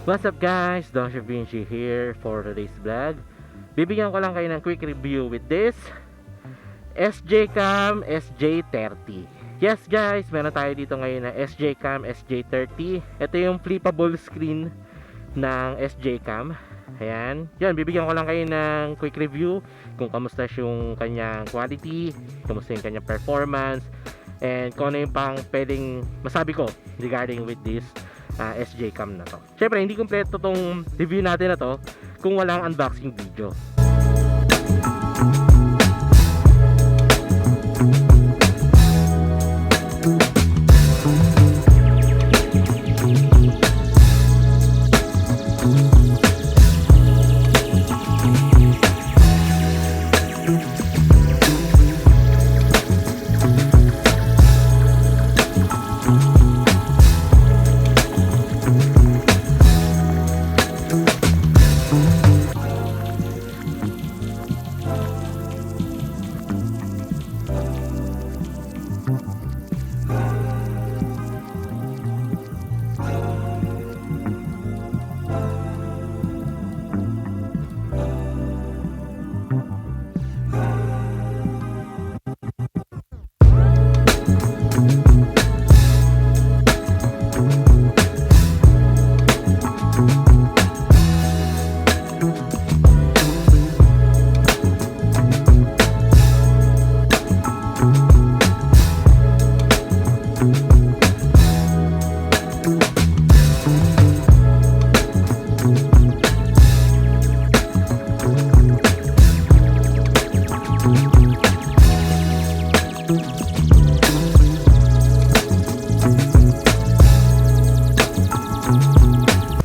What's up guys, Don Vinci here for today's vlog. Bibigyan ko lang kayo ng quick review with this SJ-Cam SJ30. Yes guys, meron tayo dito ngayon na SJ-Cam SJ30. Ito yung flippable screen ng SJ-Cam. Ayan, yan, bibigyan ko lang kayo ng quick review kung kamusta yung kanyang quality, kamusta yung kanyang performance, and kung ano yung pang pwedeng masabi ko regarding with this SJ-Cam na to. Syempre hindi kompleto tong review natin na to kung walang unboxing video.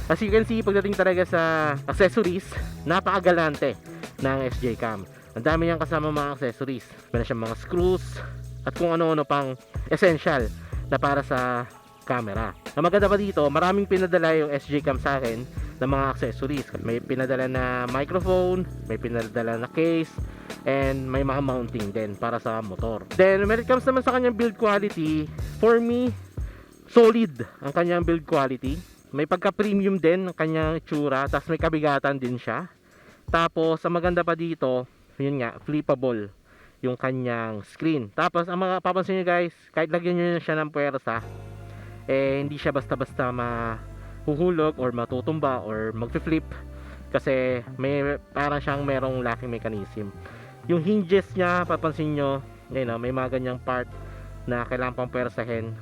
As you can see, pagdating talaga sa accessories, napakagalante ng SJ-Cam. Ang dami niyang kasama mga accessories. Meron siyang mga screws at kung ano-ano pang essential na para sa camera. Ang maganda pa dito, maraming pinadala yung SJ-Cam sa akin ng mga accessories. May pinadala na microphone, may pinadala na case, and may mga mounting din para sa motor. Then when it comes naman sa kanyang build quality, for me, solid ang kanyang build quality. May pagka-premium din ang kanyang itsura, tapos may kabigatan din siya. Tapos ang maganda pa dito, yun nga, flippable yung kanyang screen. Tapos ang mga papansin nyo guys, kahit lagyan nyo siya ng puwersa, hindi siya basta-basta mahuhulog or matutumba or mag-flip, kasi may parang siyang merong locking mechanism. Yung hinges niya, papansin nyo, may mga ganyang part na kailangan pang puwersahin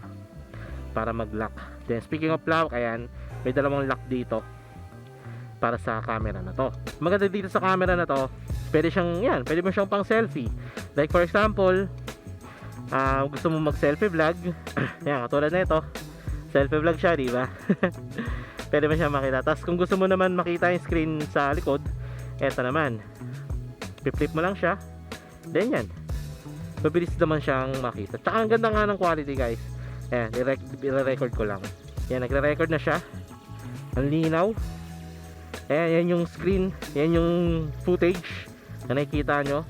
para mag-lock. Then speaking of lock, ayan, may dalawang lock dito para sa camera na to. Maganda dito sa camera na to, pwede mo siyang pang selfie. Like for example, gusto mo mag selfie vlog, yan, katulad na ito, selfie vlog siya, di ba? Pwede mo siya makita. Tapos kung gusto mo naman makita yung screen sa likod, eto naman, flip mo lang siya, then yan, mabilis naman siyang makita. Tsaka ang ganda nga ng quality guys. Ayan, i-record ko lang. Yan, nagre-record na siya. Ang linaw. Ayan, yan yung screen. Yan yung footage na nakikita nyo.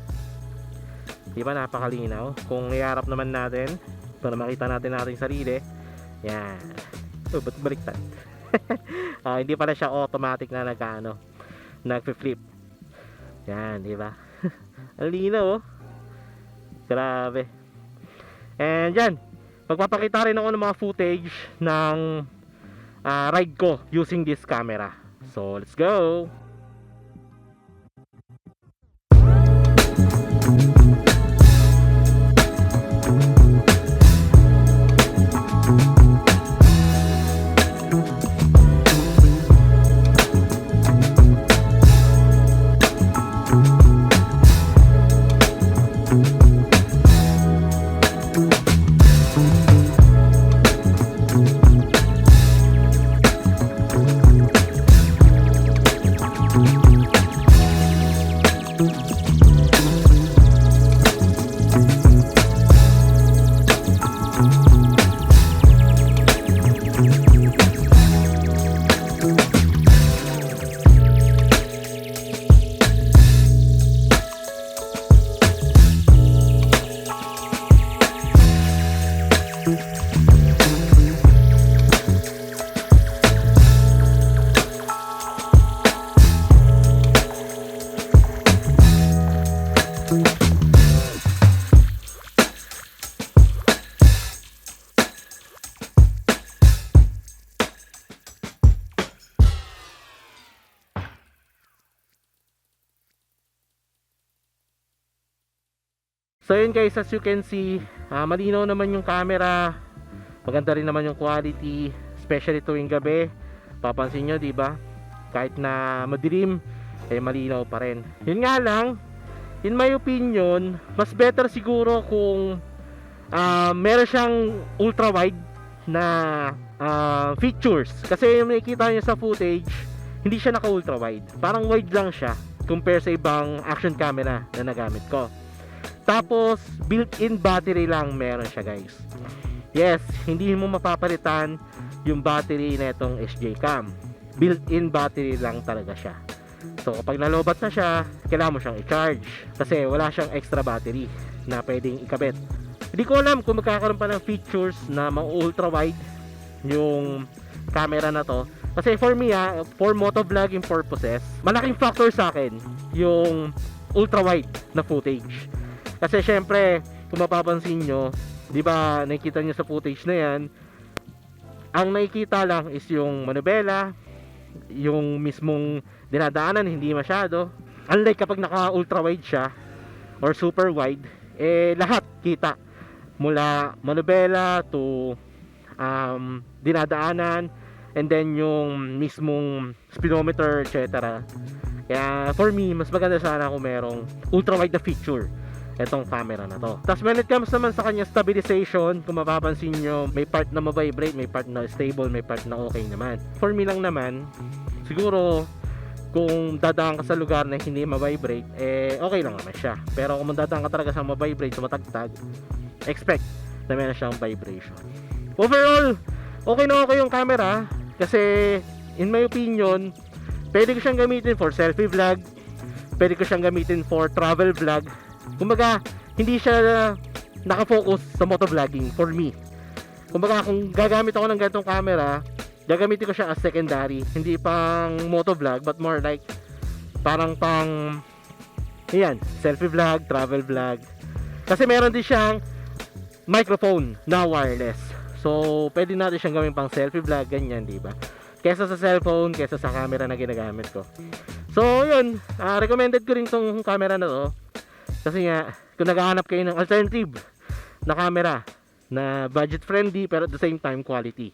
Diba, napakalinaw. Kung iharap naman natin para makita natin ating sarili. Yan. Ba't baliktad? Hindi pala siya automatic na nag-flip. Yan, diba? Ang linaw, oh. Grabe. And yan, magpapakita rin ako ng mga footage ng ride ko using this camera. So, let's go! So yun guys, as you can see, malinaw naman yung camera, maganda rin naman yung quality, especially tuwing gabi. Papansin nyo, di ba? Kahit na madilim, malinaw pa rin. Yun nga lang, in my opinion, mas better siguro kung meron siyang ultra wide na features. Kasi yung nakikita nyo sa footage, hindi siya naka ultra wide, parang wide lang siya compare sa ibang action camera na nagamit ko. Tapos built-in battery lang meron siya guys. Yes, hindi mo mapapalitan yung battery na itong SJ Cam. Built-in battery lang talaga siya. So kapag nalobat na siya, kailangan mo siyang i-charge kasi wala siyang extra battery na pwedeng ikabit. Hindi ko alam kung magkakaroon pa ng features na ultra wide yung camera na to. Kasi for me for motovlogging purposes, malaking factor sa akin yung ultra wide na footage. Kasi syempre, kung mapapansin nyo, di ba nakikita nyo sa footage na yan, ang nakikita lang is yung manubela, yung mismong dinadaanan, hindi masyado. Unlike kapag naka ultra wide siya or super wide, lahat kita mula manubela to dinadaanan, and then yung mismong speedometer, etc. Kaya for me, mas maganda sana kung merong ultra wide na feature etong camera na to. Tapos when it comes naman sa kanya stabilization, kung mapapansin nyo, may part na mabibrate, may part na stable, may part na okay naman. For me lang naman, siguro kung dadaan ka sa lugar na hindi mabibrate, okay lang naman siya. Pero kung dadaan ka talaga sa mabibrate, tumatagtag, expect na meron siyang vibration. Overall, okay na okay yung camera kasi in my opinion, pwede ko siyang gamitin for selfie vlog, pwede ko siyang gamitin for travel vlog. Kumbaga, hindi siya nakafocus sa motovlogging for me. Kumbaga, kung gagamit ako ng ganitong camera, gagamitin ko siya as secondary, hindi pang motovlog but more like parang pang selfie vlog, travel vlog. Kasi meron din siyang microphone na wireless. So, pwede natin siyang gawin pang selfie vlog, ganyan, di ba? Kesa sa cellphone, kesa sa camera na ginagamit ko. So, yun, recommended ko rin tong camera na to. Kasi nga, kung naghahanap kayo ng alternative na camera na budget friendly pero at the same time quality.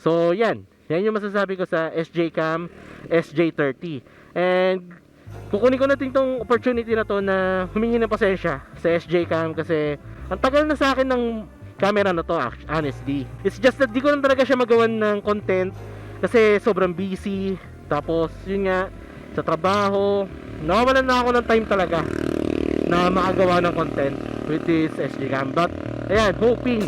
So, yan yung masasabi ko sa SJ Cam SJ30. And kukunin ko natin tong opportunity na to na humingi ng pasensya sa SJ Cam kasi ang tagal na sa akin ng camera na to, honestly. It's just that di ko lang talaga siya magawan ng content kasi sobrang busy. Tapos yun nga, sa trabaho, nawawalan na ako ng time talaga na makagawa ng content with this SJ Cam. But ayan, hoping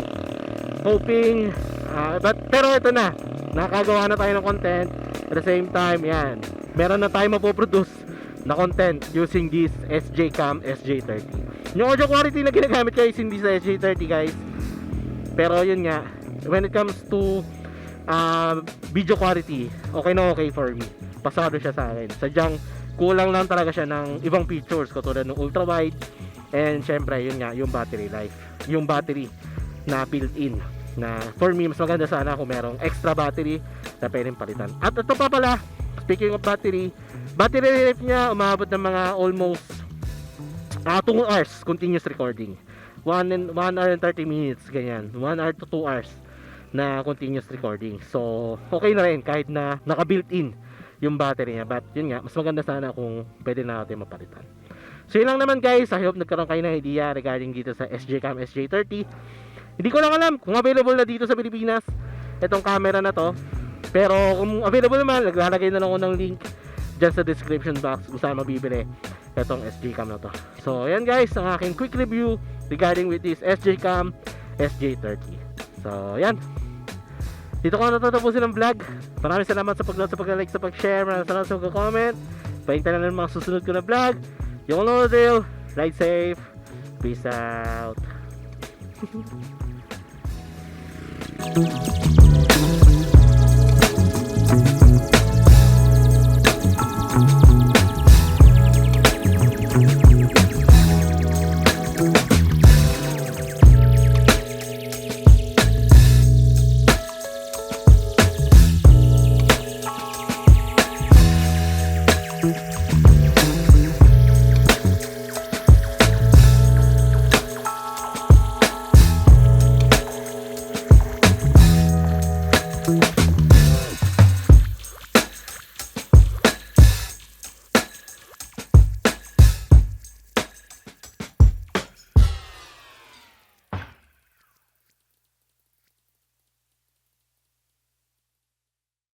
pero ito na, nakagawa na tayo ng content. At the same time, yan, meron na tayo mapoproduce na content using this SJ Cam SJ30. Yung audio quality na ginagamit ko is hindi sa SJ30 guys, pero yun nga, when it comes to video quality, okay na okay for me. Pasado siya sa akin. Sadyang kulang lang talaga siya ng ibang features katulad ng ultra wide, and syempre yun nga, yung battery life, yung battery na built-in, na for me mas maganda sana kung merong extra battery na pwedeng palitan. At ito pa pala, speaking of battery life niya umabot ng mga almost 2 hours continuous recording. 1 hour and 30 minutes, ganyan, 1 hour to 2 hours na continuous recording. So okay na rin kahit na naka built-in yung battery niya. But yun nga, mas maganda sana kung pwede na natin mapalitan. So yun lang naman guys, I hope nagkaroon kayo ng idea regarding dito sa SJ Cam SJ30. Hindi ko lang alam kung available na dito sa Pilipinas itong camera na to, pero kung available naman, naglalagay na lang ako ng link dyan sa description box kung saan mabibili itong SJ Cam na to. So ayan guys, ang aking quick review regarding with this SJ Cam SJ30. So ayan, dito ko na natatapusin ang vlog. Maraming salamat sa pag-like, sa pag-share. Maraming salamat sa pag-comment. Pahintay na ng mga susunod ko na vlog. You all know the deal. Ride safe. Peace out.